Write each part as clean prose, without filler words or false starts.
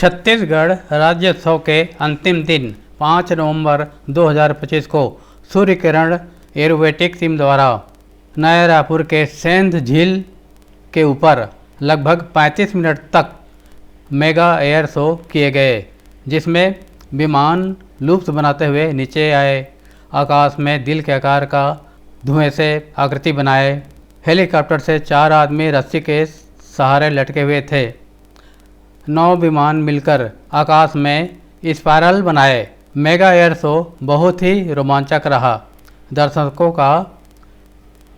छत्तीसगढ़ राज्योत्सव के अंतिम दिन 5 नवंबर 2025 को सूर्य किरण एरोबेटिक टीम द्वारा नया रायपुर के सेंध झील के ऊपर लगभग 35 मिनट तक मेगा एयर शो किए गए, जिसमें विमान लूप्स बनाते हुए नीचे आए, आकाश में दिल के आकार का धुएं से आकृति बनाए। हेलीकॉप्टर से 4 आदमी रस्सी के सहारे लटके हुए थे। 9 विमान मिलकर आकाश में स्पाइरल बनाए। मेगा एयर शो बहुत ही रोमांचक रहा। दर्शकों का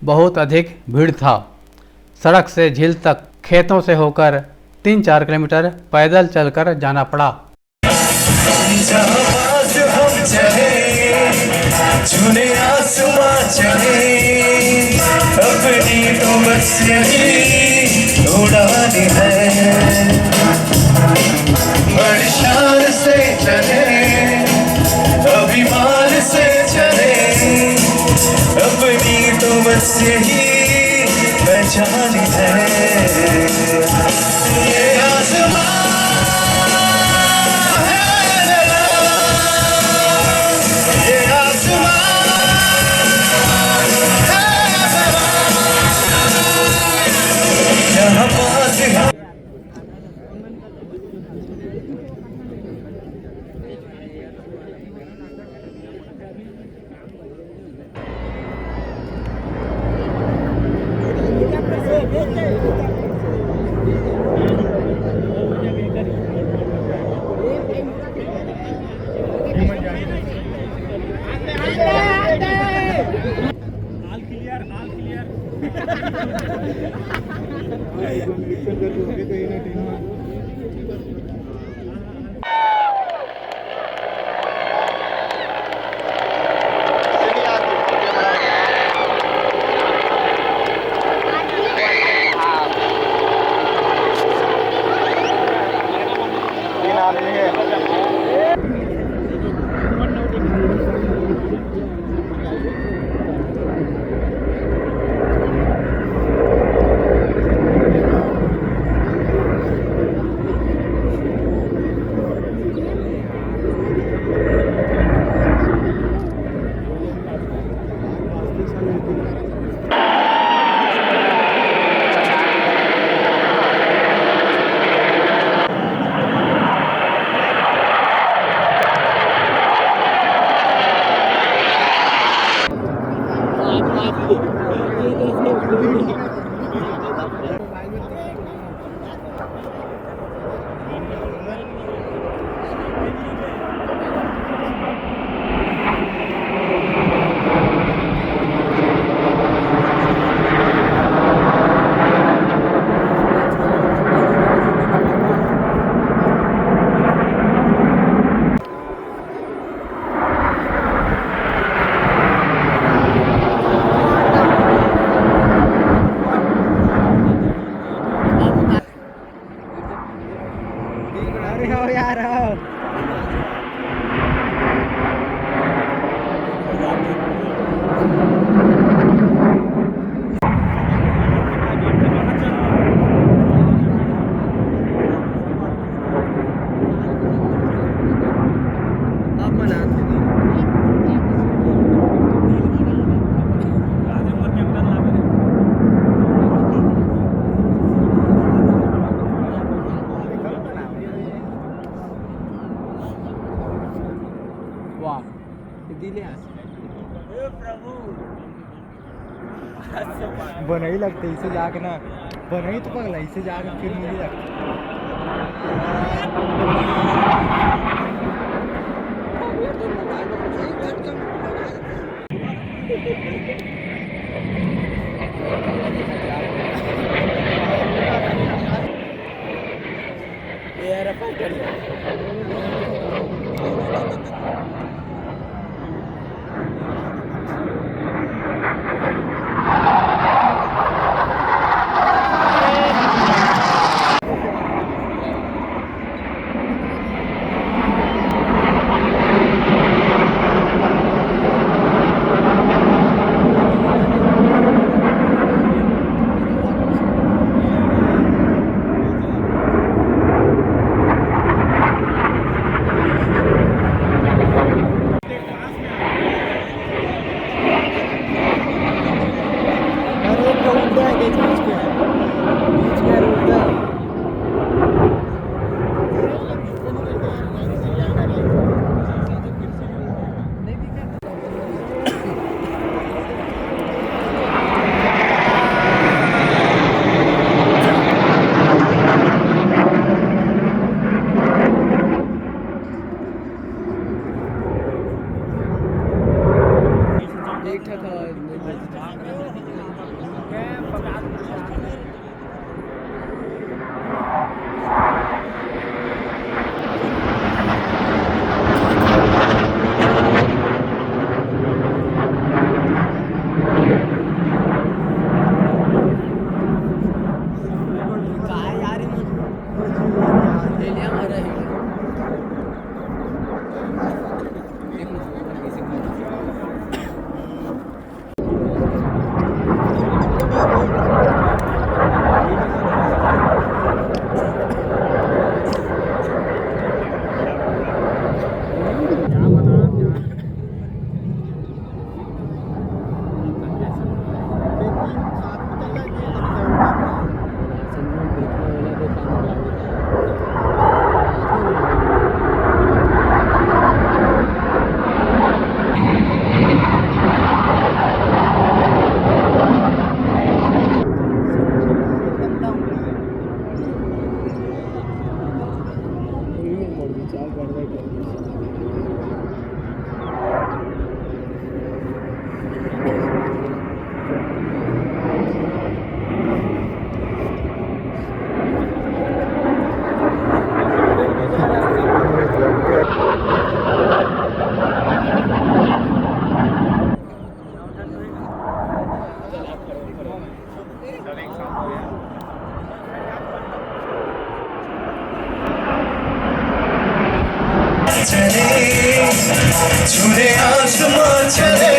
बहुत अधिक भीड़ था। सड़क से झील तक खेतों से होकर 3-4 किलोमीटर पैदल चलकर जाना पड़ा। अपनी तो बस यही उड़ान है, बड़ी शान से चले, अभिमान से चले, अपनी तो बस यही पहचान है। ये आसमां बनई लगते इसे जाके ना, बनई तो पगला इसे जाके फिर मुझे लगता चले छुरे आसमां चले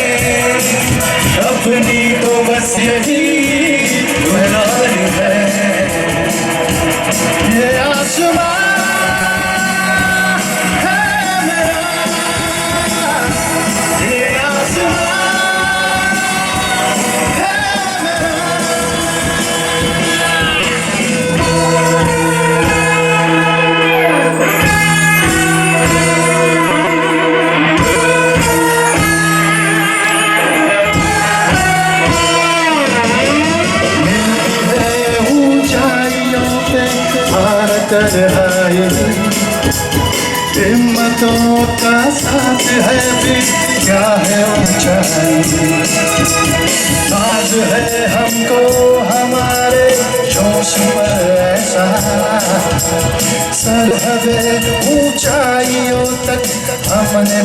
अपनी तो बस यही बहरान है ये आसमां है मेरा ये आसमां है मेरा कर आए हिम्मतों का साथ है भी क्या है ऊंचाई नाज है हमको हमारे जोश पर ऐसा सरहद ऊंचाइयों तक हमने